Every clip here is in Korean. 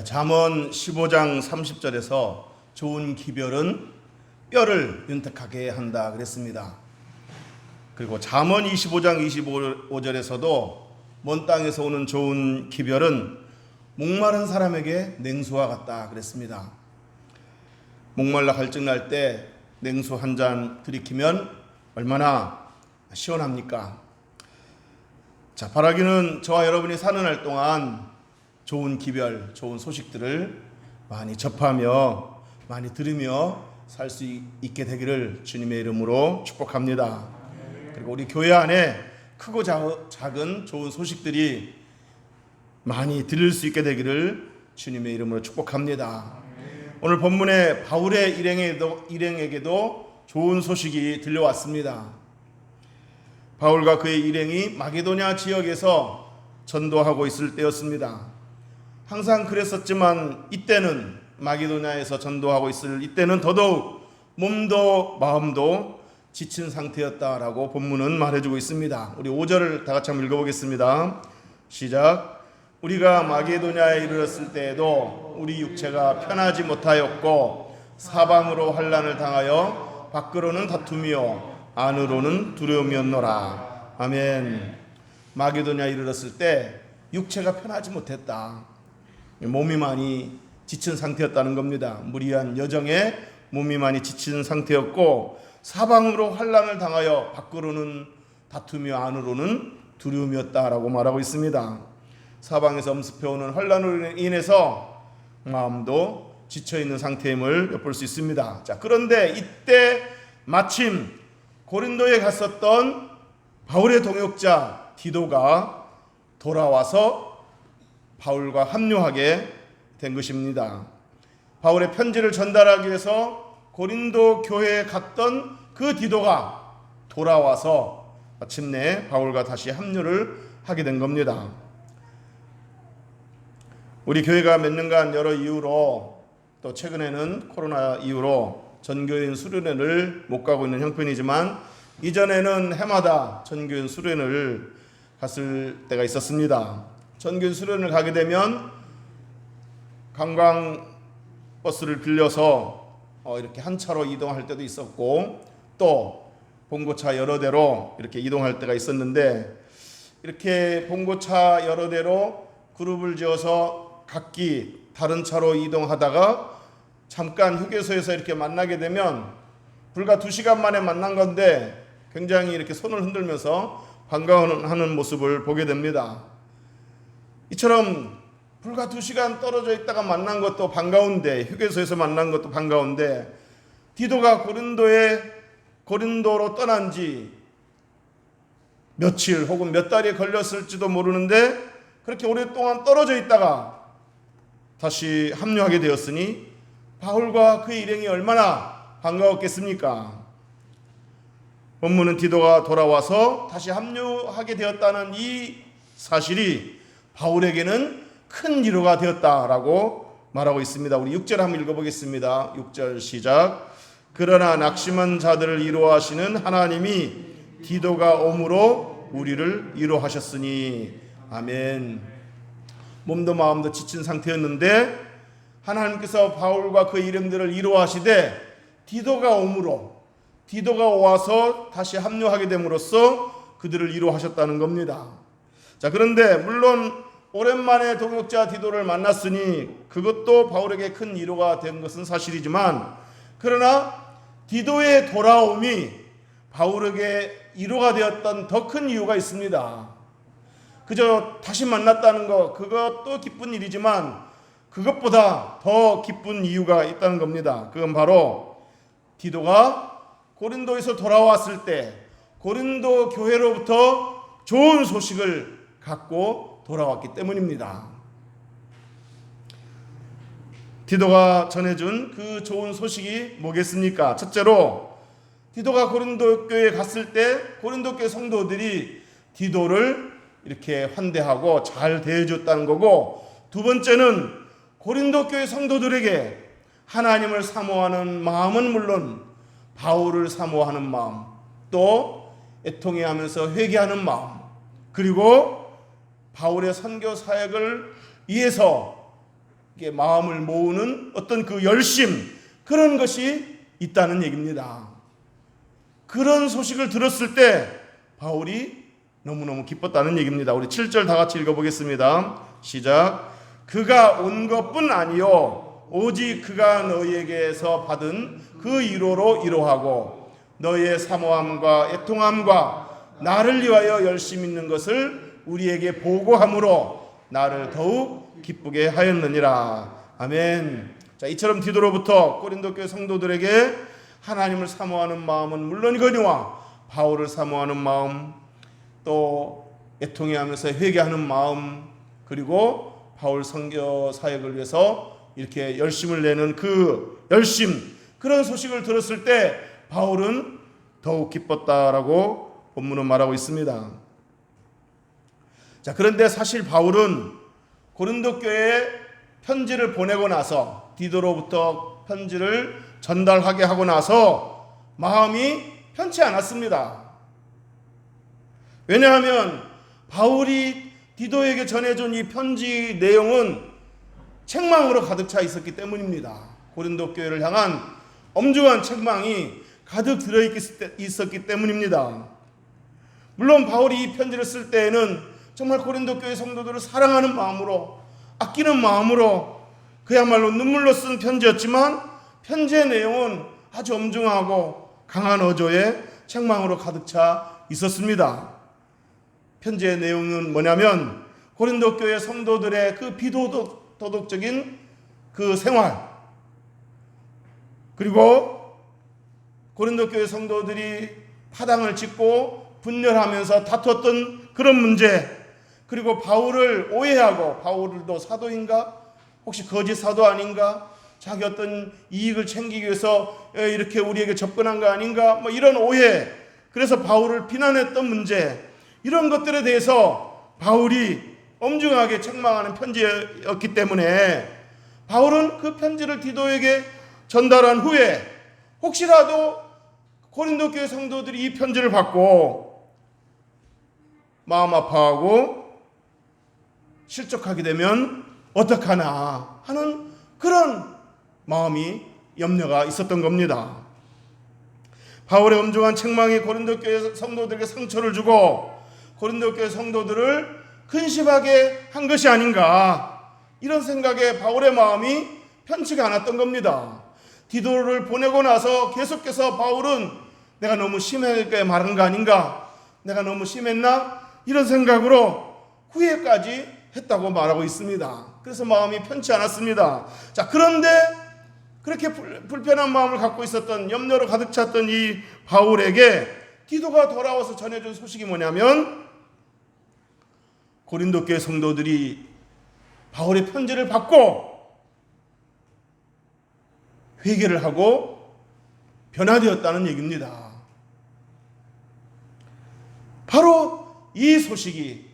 잠언 15장 30절에서 좋은 기별은 뼈를 윤택하게 한다 그랬습니다. 그리고 잠언 25장 25절에서도 먼 땅에서 오는 좋은 기별은 목마른 사람에게 냉수와 같다 그랬습니다. 목말라 갈증날 때 냉수 한 잔 들이키면 얼마나 시원합니까? 자, 바라기는 저와 여러분이 사는 날 동안 좋은 기별, 좋은 소식들을 많이 접하며 많이 들으며 살 수 있게 되기를 주님의 이름으로 축복합니다. 그리고 우리 교회 안에 크고 작은 좋은 소식들이 많이 들릴 수 있게 되기를 주님의 이름으로 축복합니다. 오늘 본문에 바울의 일행에게도 좋은 소식이 들려왔습니다. 바울과 그의 일행이 마게도냐 지역에서 전도하고 있을 때였습니다. 항상 그랬었지만 이때는 마게도냐에서 전도하고 있을 이때는 더더욱 몸도 마음도 지친 상태였다라고 본문은 말해주고 있습니다. 우리 5절을 다 같이 한번 읽어보겠습니다. 시작. 우리가 마게도냐에 이르렀을 때에도 우리 육체가 편하지 못하였고 사방으로 환난을 당하여 밖으로는 다툼이요 안으로는 두려움이었노라. 아멘. 마게도냐에 이르렀을 때 육체가 편하지 못했다. 몸이 많이 지친 상태였다는 겁니다. 무리한 여정에 몸이 많이 지친 상태였고 사방으로 환난을 당하여 밖으로는 다투며 안으로는 두려움이었다라고 말하고 있습니다. 사방에서 엄습해오는 환난으로 인해서 마음도 지쳐있는 상태임을 엿볼 수 있습니다. 자, 그런데 이때 마침 고린도에 갔었던 바울의 동역자 디도가 돌아와서 바울과 합류하게 된 것입니다. 바울의 편지를 전달하기 위해서 고린도 교회에 갔던 그 디도가 돌아와서 마침내 바울과 다시 합류를 하게 된 겁니다. 우리 교회가 몇 년간 여러 이유로 또 최근에는 코로나 이후로 전교인 수련회를 못 가고 있는 형편이지만 이전에는 해마다 전교인 수련회를 갔을 때가 있었습니다. 전교인 수련을 가게 되면 관광버스를 빌려서 이렇게 한 차로 이동할 때도 있었고 또 봉고차 여러 대로 이렇게 이동할 때가 있었는데 이렇게 봉고차 여러 대로 그룹을 지어서 각기 다른 차로 이동하다가 잠깐 휴게소에서 이렇게 만나게 되면 불과 2시간 만에 만난 건데 굉장히 이렇게 손을 흔들면서 반가워하는 모습을 보게 됩니다. 이처럼 불과 2시간 떨어져 있다가 만난 것도 반가운데 휴게소에서 만난 것도 반가운데 디도가 고린도로 떠난 지 며칠 혹은 몇 달이 걸렸을지도 모르는데 그렇게 오랫동안 떨어져 있다가 다시 합류하게 되었으니 바울과 그의 일행이 얼마나 반가웠겠습니까? 본문은 디도가 돌아와서 다시 합류하게 되었다는 이 사실이 바울에게는 큰 위로가 되었다라고 말하고 있습니다. 우리 6절 한번 읽어보겠습니다. 6절 시작. 그러나 낙심한 자들을 위로하시는 하나님이 디도가 오므로 우리를 위로하셨으니 아멘. 몸도 마음도 지친 상태였는데 하나님께서 바울과 그 일행들을 위로하시되 디도가 오므로 디도가 와서 다시 합류하게 됨으로써 그들을 위로하셨다는 겁니다. 자, 그런데 물론 오랜만에 동역자 디도를 만났으니 그것도 바울에게 큰 위로가 된 것은 사실이지만 그러나 디도의 돌아옴이 바울에게 위로가 되었던 더 큰 이유가 있습니다. 그저 다시 만났다는 것 그것도 기쁜 일이지만 그것보다 더 기쁜 이유가 있다는 겁니다. 그건 바로 디도가 고린도에서 돌아왔을 때 고린도 교회로부터 좋은 소식을 갖고 돌아왔기 때문입니다. 디도가 전해준 그 좋은 소식이 뭐겠습니까? 첫째로 디도가 고린도 교회에 갔을 때 고린도 교회 성도들이 디도를 이렇게 환대하고 잘 대해줬다는 거고, 두 번째는 고린도 교회 성도들에게 하나님을 사모하는 마음은 물론 바울을 사모하는 마음, 또 애통해하면서 회개하는 마음, 그리고 바울의 선교 사역을 위해서 마음을 모으는 어떤 그 열심, 그런 것이 있다는 얘기입니다. 그런 소식을 들었을 때 바울이 너무너무 기뻤다는 얘기입니다. 우리 7절 다 같이 읽어보겠습니다. 시작. 그가 온 것뿐 아니요 오직 그가 너희에게서 받은 그 위로로 위로하고 너희의 사모함과 애통함과 나를 위하여 열심히 있는 것을 우리에게 보고함으로 나를 더욱 기쁘게 하였느니라. 아멘. 자, 이처럼 디도로부터 고린도 교회 성도들에게 하나님을 사모하는 마음은 물론이거니와 바울을 사모하는 마음, 또 애통해하면서 회개하는 마음, 그리고 바울 선교 사역을 위해서 이렇게 열심을 내는 그 열심, 그런 소식을 들었을 때 바울은 더욱 기뻤다라고 본문은 말하고 있습니다. 자, 그런데 사실 바울은 고린도 교회에 편지를 보내고 나서, 디도로부터 편지를 전달하게 하고 나서 마음이 편치 않았습니다. 왜냐하면 바울이 디도에게 전해준 이 편지 내용은 책망으로 가득 차 있었기 때문입니다. 고린도 교회를 향한 엄중한 책망이 가득 들어있었기 때문입니다. 물론 바울이 이 편지를 쓸 때에는 정말 고린도 교회 성도들을 사랑하는 마음으로, 아끼는 마음으로 그야말로 눈물로 쓴 편지였지만 편지의 내용은 아주 엄중하고 강한 어조의 책망으로 가득 차 있었습니다. 편지의 내용은 뭐냐면 고린도 교회 성도들의 그 비도덕적인 그 생활, 그리고 고린도 교회 성도들이 파당을 짓고 분열하면서 다퉜던 그런 문제, 그리고 바울을 오해하고 바울도 사도인가? 혹시 거짓 사도 아닌가? 자기 어떤 이익을 챙기기 위해서 이렇게 우리에게 접근한 거 아닌가? 뭐 이런 오해, 그래서 바울을 비난했던 문제, 이런 것들에 대해서 바울이 엄중하게 책망하는 편지였기 때문에 바울은 그 편지를 디도에게 전달한 후에 혹시라도 고린도 교회 성도들이 이 편지를 받고 마음 아파하고 실족하게 되면 어떡하나 하는 그런 마음이, 염려가 있었던 겁니다. 바울의 엄중한 책망이 고린도 교회 성도들에게 상처를 주고 고린도 교회 성도들을 근심하게 한 것이 아닌가, 이런 생각에 바울의 마음이 편치가 않았던 겁니다. 디도를 보내고 나서 계속해서 바울은 내가 너무 심하게 말한 거 아닌가, 내가 너무 심했나, 이런 생각으로 후회까지 했다고 말하고 있습니다. 그래서 마음이 편치 않았습니다. 자, 그런데 그렇게 불편한 마음을 갖고 있었던, 염려로 가득 찼던 이 바울에게 디도가 돌아와서 전해준 소식이 뭐냐면 고린도 교회 성도들이 바울의 편지를 받고 회개를 하고 변화되었다는 얘기입니다. 바로 이 소식이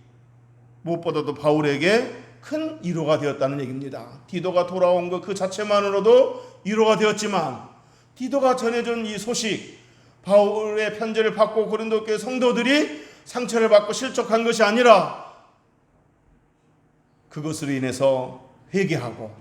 무엇보다도 바울에게 큰 위로가 되었다는 얘기입니다. 디도가 돌아온 것 그 자체만으로도 위로가 되었지만 디도가 전해준 이 소식, 바울의 편지를 받고 고린도 교회 성도들이 상처를 받고 실족한 것이 아니라 그것으로 인해서 회개하고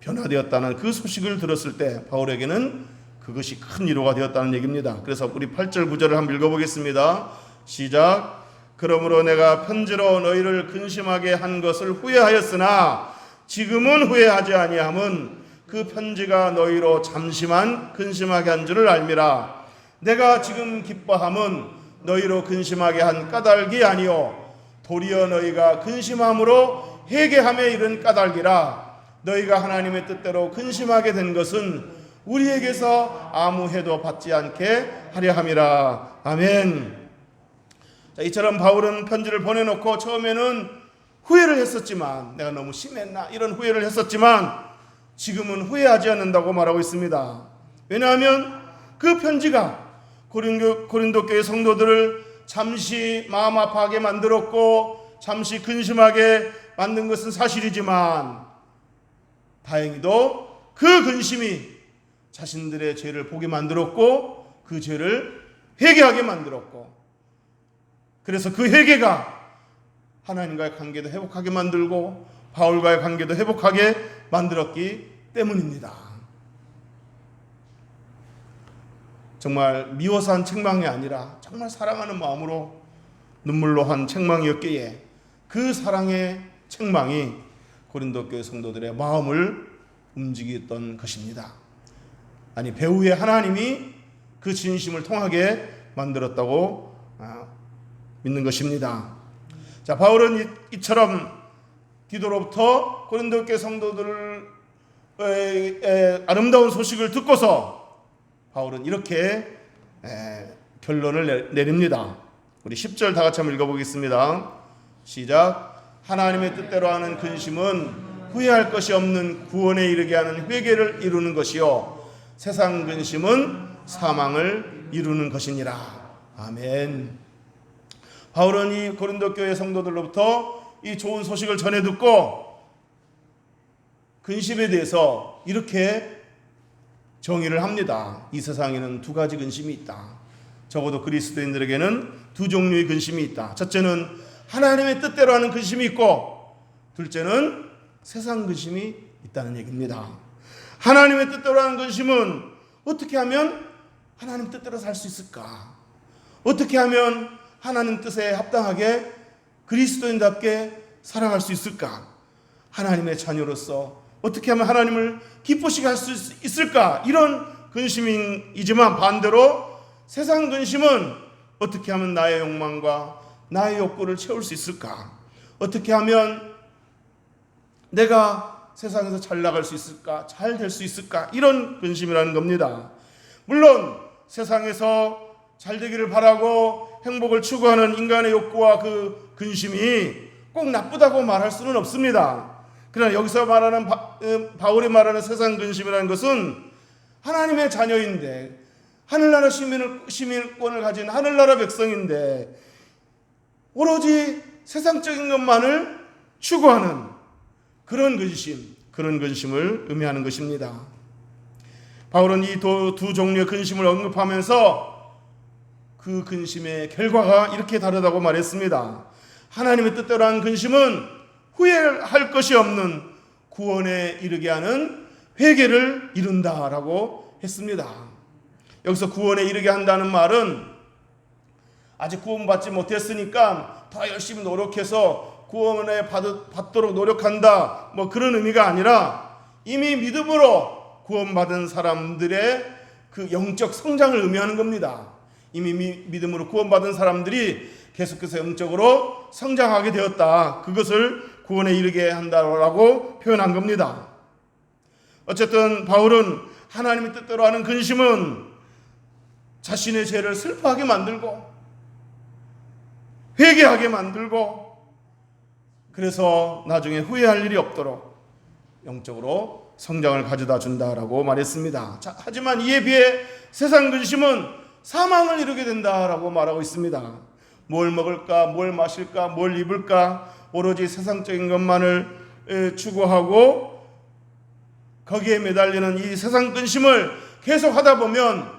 변화되었다는 그 소식을 들었을 때 바울에게는 그것이 큰 위로가 되었다는 얘기입니다. 그래서 우리 8절 9절을 한번 읽어보겠습니다. 시작. 그러므로 내가 편지로 너희를 근심하게 한 것을 후회하였으나 지금은 후회하지 아니함은 그 편지가 너희로 잠시만 근심하게 한 줄을 알미라. 내가 지금 기뻐함은 너희로 근심하게 한 까닭이 아니요 도리어 너희가 근심함으로 회개함에 이른 까닭이라. 너희가 하나님의 뜻대로 근심하게 된 것은 우리에게서 아무 해도 받지 않게 하려 함이라. 아멘. 자, 이처럼 바울은 편지를 보내놓고 처음에는 후회를 했었지만, 내가 너무 심했나 이런 후회를 했었지만 지금은 후회하지 않는다고 말하고 있습니다. 왜냐하면 그 편지가 고린도 교회 성도들을 잠시 마음 아파하게 만들었고 잠시 근심하게 만든 것은 사실이지만 다행히도 그 근심이 자신들의 죄를 보게 만들었고 그 죄를 회개하게 만들었고, 그래서 그 회개가 하나님과의 관계도 회복하게 만들고 바울과의 관계도 회복하게 만들었기 때문입니다. 정말 미워서 한 책망이 아니라 정말 사랑하는 마음으로 눈물로 한 책망이었기에 그 사랑의 책망이 고린도 교회 성도들의 마음을 움직였던 것입니다. 아니, 배후에 하나님이 그 진심을 통하게 만들었다고 믿는 것입니다. 자, 바울은 이처럼 디도로부터 고린도 교회 성도들의 아름다운 소식을 듣고서 바울은 이렇게 결론을 내립니다. 우리 10절 다 같이 한번 읽어보겠습니다. 시작. 하나님의 뜻대로 하는 근심은 후회할 것이 없는 구원에 이르게 하는 회개를 이루는 것이요 세상 근심은 사망을 이루는 것이니라. 아멘. 바울은 이 고린도 교회 성도들로부터 이 좋은 소식을 전해 듣고 근심에 대해서 이렇게 정의를 합니다. 이 세상에는 두 가지 근심이 있다. 적어도 그리스도인들에게는 두 종류의 근심이 있다. 첫째는 하나님의 뜻대로 하는 근심이 있고, 둘째는 세상 근심이 있다는 얘기입니다. 하나님의 뜻대로 하는 근심은 어떻게 하면 하나님 뜻대로 살 수 있을까? 어떻게 하면 하나님 뜻에 합당하게 그리스도인답게 살아갈 수 있을까? 하나님의 자녀로서 어떻게 하면 하나님을 기쁘시게 할 수 있을까? 이런 근심이지만 반대로 세상 근심은 어떻게 하면 나의 욕망과 나의 욕구를 채울 수 있을까? 어떻게 하면 내가 세상에서 잘 나갈 수 있을까? 잘 될 수 있을까? 이런 근심이라는 겁니다. 물론 세상에서 잘 되기를 바라고 행복을 추구하는 인간의 욕구와 그 근심이 꼭 나쁘다고 말할 수는 없습니다. 그러나 여기서 말하는 바울이 말하는 세상 근심이라는 것은 하나님의 자녀인데, 하늘나라 시민권을 가진 하늘나라 백성인데 오로지 세상적인 것만을 추구하는 그런 근심을 의미하는 것입니다. 바울은 이 두 종류의 근심을 언급하면서 그 근심의 결과가 이렇게 다르다고 말했습니다. 하나님의 뜻대로 한 근심은 후회할 것이 없는 구원에 이르게 하는 회개를 이룬다라고 했습니다. 여기서 구원에 이르게 한다는 말은 아직 구원받지 못했으니까 더 열심히 노력해서 구원에 받도록 노력한다, 뭐 그런 의미가 아니라 이미 믿음으로 구원받은 사람들의 그 영적 성장을 의미하는 겁니다. 이미 믿음으로 구원받은 사람들이 계속해서 영적으로 성장하게 되었다. 그것을 구원에 이르게 한다라고 표현한 겁니다. 어쨌든 바울은 하나님의 뜻대로 하는 근심은 자신의 죄를 슬퍼하게 만들고 회개하게 만들고, 그래서 나중에 후회할 일이 없도록 영적으로 성장을 가져다 준다라고 말했습니다. 자, 하지만 이에 비해 세상 근심은 사망을 이루게 된다라고 말하고 있습니다. 뭘 먹을까, 뭘 마실까, 뭘 입을까, 오로지 세상적인 것만을 추구하고 거기에 매달리는 이 세상 근심을 계속 하다 보면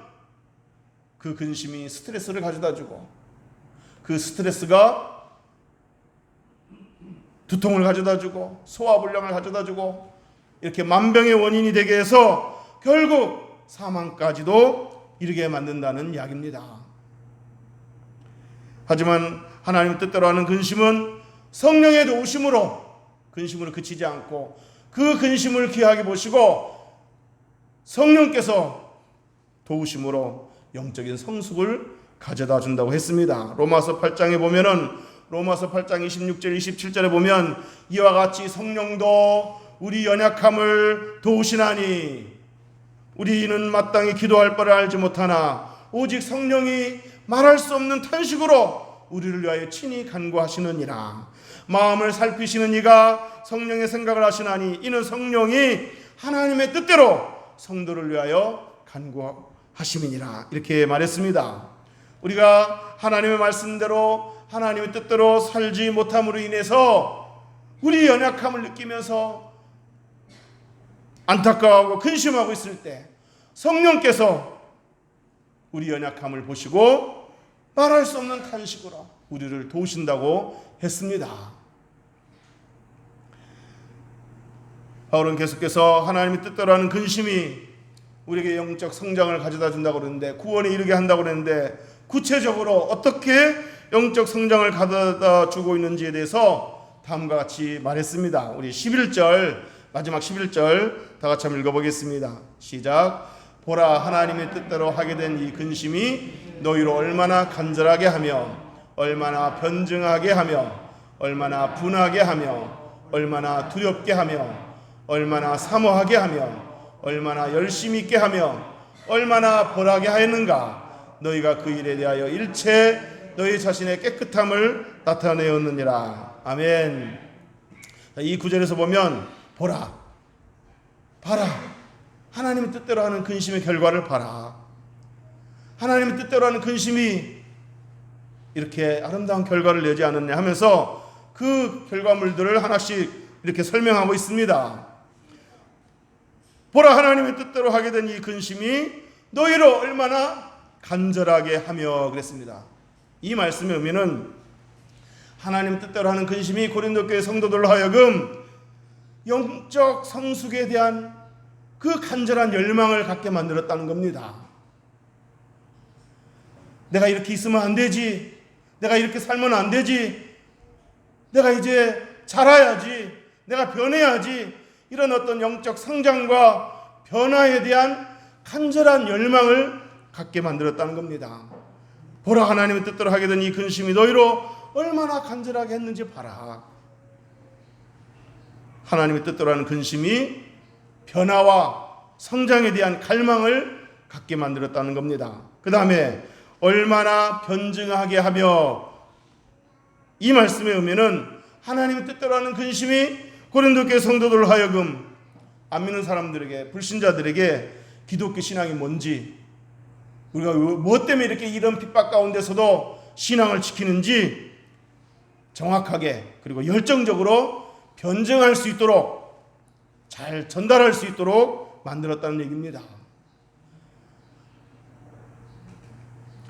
그 근심이 스트레스를 가져다 주고, 그 스트레스가 두통을 가져다 주고 소화불량을 가져다 주고 이렇게 만병의 원인이 되게 해서 결국 사망까지도 이르게 만든다는 이야기입니다. 하지만 하나님의 뜻대로 하는 근심은 성령의 도우심으로 근심으로 그치지 않고 그 근심을 귀하게 보시고 성령께서 도우심으로 영적인 성숙을 가져다 준다고 했습니다. 로마서 8장에 보면은 로마서 8장 26절 27절에 보면 이와 같이 성령도 우리 연약함을 도우시나니 우리는 마땅히 기도할 바를 알지 못하나 오직 성령이 말할 수 없는 탄식으로 우리를 위하여 친히 간구하시느니라. 마음을 살피시는 이가 성령의 생각을 하시나니 이는 성령이 하나님의 뜻대로 성도를 위하여 간구하심이니라. 이렇게 말했습니다. 우리가 하나님의 말씀대로 하나님의 뜻대로 살지 못함으로 인해서 우리 연약함을 느끼면서 안타까워하고 근심하고 있을 때 성령께서 우리 연약함을 보시고 말할 수 없는 탄식으로 우리를 도우신다고 했습니다. 바울은 계속해서 하나님의 뜻대로 하는 근심이 우리에게 영적 성장을 가져다 준다고 그러는데, 구원에 이르게 한다고 그러는데, 구체적으로 어떻게 영적 성장을 가져다 주고 있는지에 대해서 다음과 같이 말했습니다. 우리 11절, 마지막 11절 다 같이 한번 읽어보겠습니다. 시작. 보라, 하나님의 뜻대로 하게 된 이 근심이 너희로 얼마나 간절하게 하며 얼마나 변증하게 하며 얼마나 분하게 하며 얼마나 두렵게 하며 얼마나 사모하게 하며 얼마나 열심히 있게 하며 얼마나 벌하게 하였는가. 너희가 그 일에 대하여 일체 너희 자신의 깨끗함을 나타내었느니라. 아멘. 이 구절에서 보면 보라, 봐라, 하나님의 뜻대로 하는 근심의 결과를 봐라. 하나님의 뜻대로 하는 근심이 이렇게 아름다운 결과를 내지 않았냐 하면서 그 결과물들을 하나씩 이렇게 설명하고 있습니다. 보라, 하나님의 뜻대로 하게 된 이 근심이 너희로 얼마나 간절하게 하며 그랬습니다. 이 말씀의 의미는 하나님 뜻대로 하는 근심이 고린도 교회 성도들로 하여금 영적 성숙에 대한 그 간절한 열망을 갖게 만들었다는 겁니다. 내가 이렇게 있으면 안 되지, 내가 이렇게 살면 안 되지, 내가 이제 자라야지, 내가 변해야지, 이런 어떤 영적 성장과 변화에 대한 간절한 열망을 갖게 만들었다는 겁니다. 보라, 하나님의 뜻대로 하게 된 이 근심이 너희로 얼마나 간절하게 했는지 봐라. 하나님의 뜻대로 하는 근심이 변화와 성장에 대한 갈망을 갖게 만들었다는 겁니다. 그 다음에 얼마나 변증하게 하며, 이 말씀의 의미는 하나님의 뜻대로 하는 근심이 고린도 교회 성도들 하여금 안 믿는 사람들에게, 불신자들에게 기독교 신앙이 뭔지, 우리가 무엇 때문에 이렇게 이런 핍박 가운데서도 신앙을 지키는지 정확하게 그리고 열정적으로 변증할 수 있도록, 잘 전달할 수 있도록 만들었다는 얘기입니다.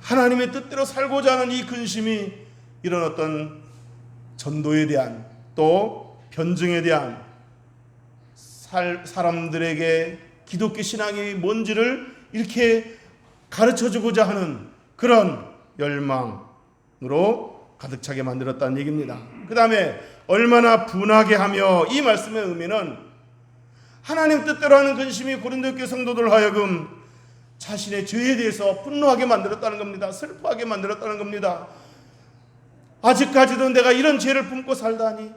하나님의 뜻대로 살고자 하는 이 근심이 이런 어떤 전도에 대한, 또 변증에 대한, 사람들에게 기독교 신앙이 뭔지를 이렇게 가르쳐주고자 하는 그런 열망으로 가득 차게 만들었다는 얘기입니다. 그 다음에 얼마나 분하게 하며, 이 말씀의 의미는 하나님 뜻대로 하는 근심이 고린도 교회 성도들 하여금 자신의 죄에 대해서 분노하게 만들었다는 겁니다. 슬퍼하게 만들었다는 겁니다. 아직까지도 내가 이런 죄를 품고 살다니,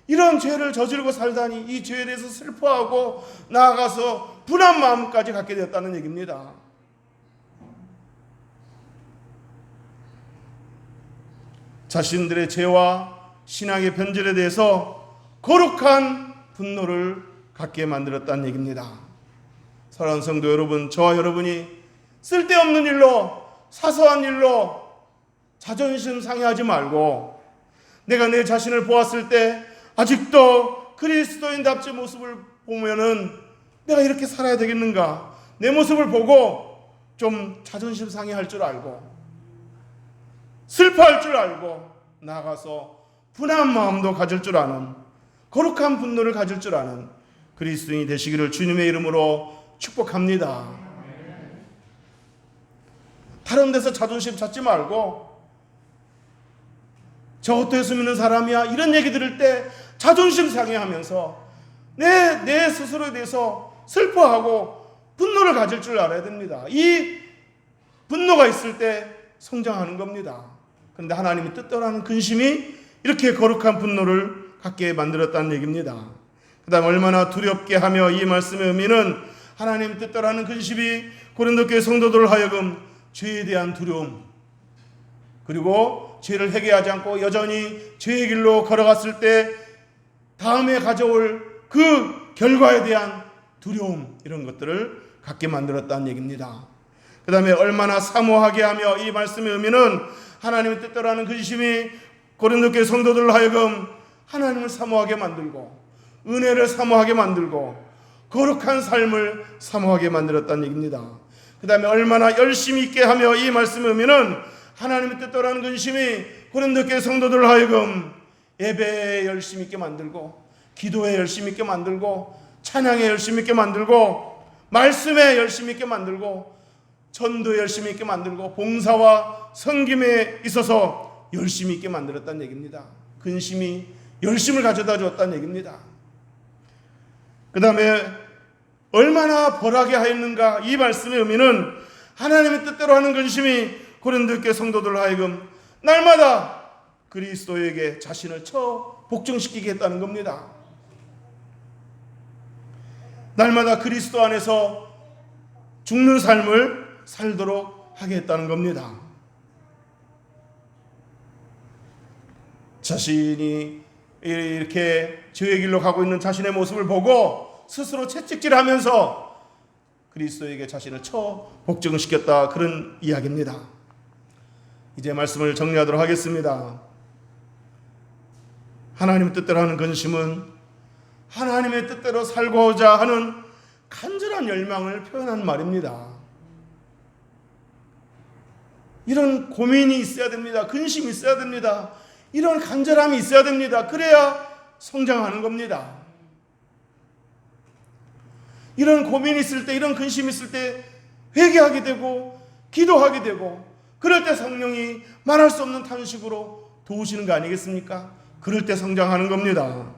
이런 죄를 저지르고 살다니, 이 죄에 대해서 슬퍼하고 나아가서 분한 마음까지 갖게 되었다는 얘기입니다. 자신들의 죄와 신앙의 변질에 대해서 거룩한 분노를 갖게 만들었다는 얘기입니다. 사랑하는 성도 여러분, 저와 여러분이 쓸데없는 일로, 사소한 일로 자존심 상해하지 말고, 내가 내 자신을 보았을 때 아직도 그리스도인답지 모습을 보면은 내가 이렇게 살아야 되겠는가, 내 모습을 보고 좀 자존심 상해할 줄 알고, 슬퍼할 줄 알고, 나아가서 분한 마음도 가질 줄 아는, 거룩한 분노를 가질 줄 아는 그리스도인이 되시기를 주님의 이름으로 축복합니다. 다른 데서 자존심 찾지 말고, 저 어떻게 믿는 사람이야, 이런 얘기 들을 때 자존심 상해하면서 내 스스로에 대해서 슬퍼하고 분노를 가질 줄 알아야 됩니다. 이 분노가 있을 때 성장하는 겁니다. 그런데 하나님의 뜻대로 하는 근심이 이렇게 거룩한 분노를 갖게 만들었다는 얘기입니다. 그 다음 얼마나 두렵게 하며, 이 말씀의 의미는 하나님 뜻대로 하는 근심이 고린도 교회 성도들 하여금 죄에 대한 두려움, 그리고 죄를 회개하지 않고 여전히 죄의 길로 걸어갔을 때 다음에 가져올 그 결과에 대한 두려움, 이런 것들을 갖게 만들었다는 얘기입니다. 그 다음에 얼마나 사모하게 하며, 이 말씀의 의미는 하나님의 뜻대로 하는 근심이 고린도 교회 성도들 하여금 하나님을 사모하게 만들고, 은혜를 사모하게 만들고, 거룩한 삶을 사모하게 만들었다는 얘기입니다. 그 다음에 얼마나 열심히 있게 하며, 이 말씀의 의미는 하나님의 뜻대로 하는 근심이 고린도 교회 성도들 하여금 예배에 열심히 있게 만들고, 기도에 열심히 있게 만들고, 찬양에 열심 있게 만들고, 말씀에 열심 있게 만들고, 전도에 열심히 있게 만들고, 봉사와 섬김에 있어서 열심히 있게 만들었다는 얘기입니다. 근심이 열심을 가져다 주었다는 얘기입니다. 그 다음에 얼마나 벌하게 하였는가. 이 말씀의 의미는 하나님의 뜻대로 하는 근심이 고린도교회 성도들 하여금 날마다 그리스도에게 자신을 복종시키게 했다는 겁니다. 날마다 그리스도 안에서 죽는 삶을 살도록 하게 했다는 겁니다. 자신이 이렇게 죄의 길로 가고 있는 자신의 모습을 보고 스스로 채찍질하면서 그리스도에게 자신을 복종시켰다, 그런 이야기입니다. 이제 말씀을 정리하도록 하겠습니다. 하나님의 뜻대로 하는 근심은 하나님의 뜻대로 살고자 하는 간절한 열망을 표현한 말입니다. 이런 고민이 있어야 됩니다. 근심이 있어야 됩니다. 이런 간절함이 있어야 됩니다. 그래야 성장하는 겁니다. 이런 고민이 있을 때, 이런 근심이 있을 때 회개하게 되고 기도하게 되고, 그럴 때 성령이 말할 수 없는 탄식으로 도우시는 거 아니겠습니까? 그럴 때 성장하는 겁니다.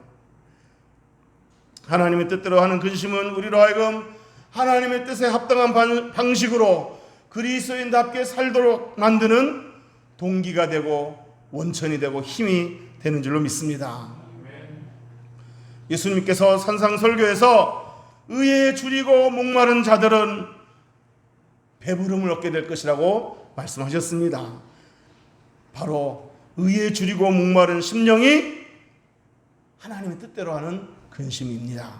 하나님의 뜻대로 하는 근심은 우리로 하여금 하나님의 뜻에 합당한 방식으로 그리스도인답게 살도록 만드는 동기가 되고 원천이 되고 힘이 되는 줄로 믿습니다. 예수님께서 산상설교에서 의에 줄이고 목마른 자들은 배부름을 얻게 될 것이라고 말씀하셨습니다. 바로 의에 줄이고 목마른 심령이 하나님의 뜻대로 하는 근심입니다.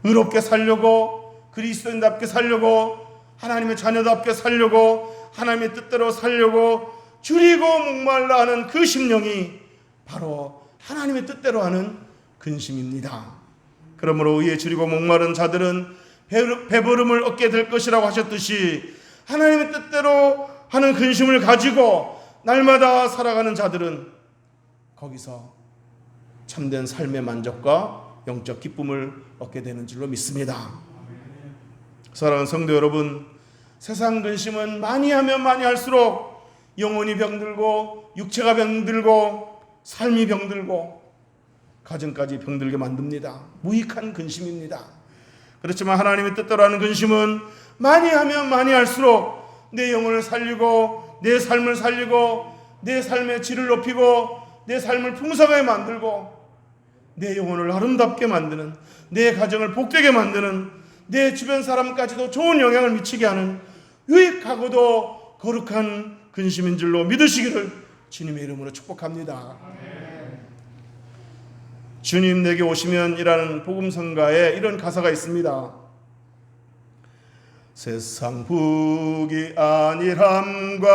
의롭게 살려고, 그리스도인답게 살려고, 하나님의 자녀답게 살려고, 하나님의 뜻대로 살려고 줄이고 목말라 하는 그 심령이 바로 하나님의 뜻대로 하는 근심입니다. 그러므로 의에 줄이고 목마른 자들은 배부름을 얻게 될 것이라고 하셨듯이, 하나님의 뜻대로 하는 근심을 가지고 날마다 살아가는 자들은 거기서 참된 삶의 만족과 영적 기쁨을 얻게 되는 줄로 믿습니다. 사랑하는 성도 여러분, 세상 근심은 많이 하면 많이 할수록 영혼이 병들고, 육체가 병들고, 삶이 병들고, 가정까지 병들게 만듭니다. 무익한 근심입니다. 그렇지만 하나님의 뜻대로 하는 근심은 많이 하면 많이 할수록 내 영혼을 살리고, 내 삶을 살리고, 내 삶의 질을 높이고, 내 삶을 풍성하게 만들고, 내 영혼을 아름답게 만드는, 내 가정을 복되게 만드는, 내 주변 사람까지도 좋은 영향을 미치게 하는 유익하고도 거룩한 근심인 줄로 믿으시기를 주님의 이름으로 축복합니다. 주님 내게 오시면 이라는 복음성가에 이런 가사가 있습니다. 세상 북이 안일함과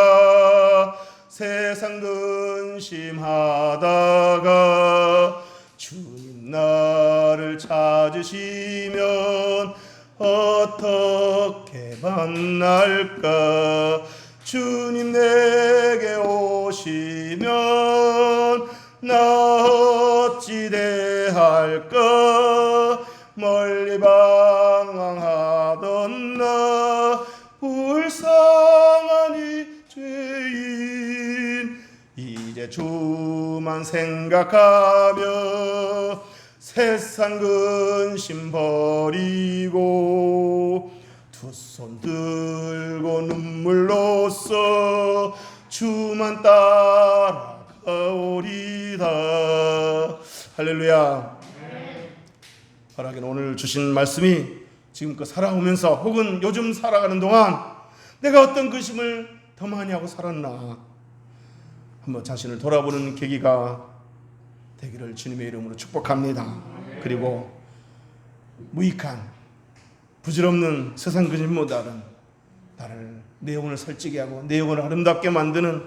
세상 근심하다가 주님 나를 찾으시면 어떻게 만날까? 주님 내게 오시면 나 어찌 대할까? 멀리 방황하던 나 불쌍한 이 죄인, 이제 주만 생각하며 세상 근심 버리고 두 손 들고 눈물로써 주만 따라가오리다. 할렐루야. 바라긴 오늘 주신 말씀이 지금껏 살아오면서 혹은 요즘 살아가는 동안 내가 어떤 근심을 더 많이 하고 살았나 한번 자신을 돌아보는 계기가 되기를 주님의 이름으로 축복합니다. 그리고 무익한 부질없는 세상 근심보다는 나를, 내 영혼을 설지게 하고 내 영혼을 아름답게 만드는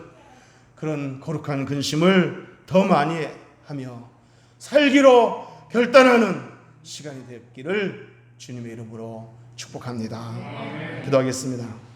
그런 거룩한 근심을 더 많이 하며 살기로 결단하는 시간이 되기를 주님의 이름으로 축복합니다. 기도하겠습니다.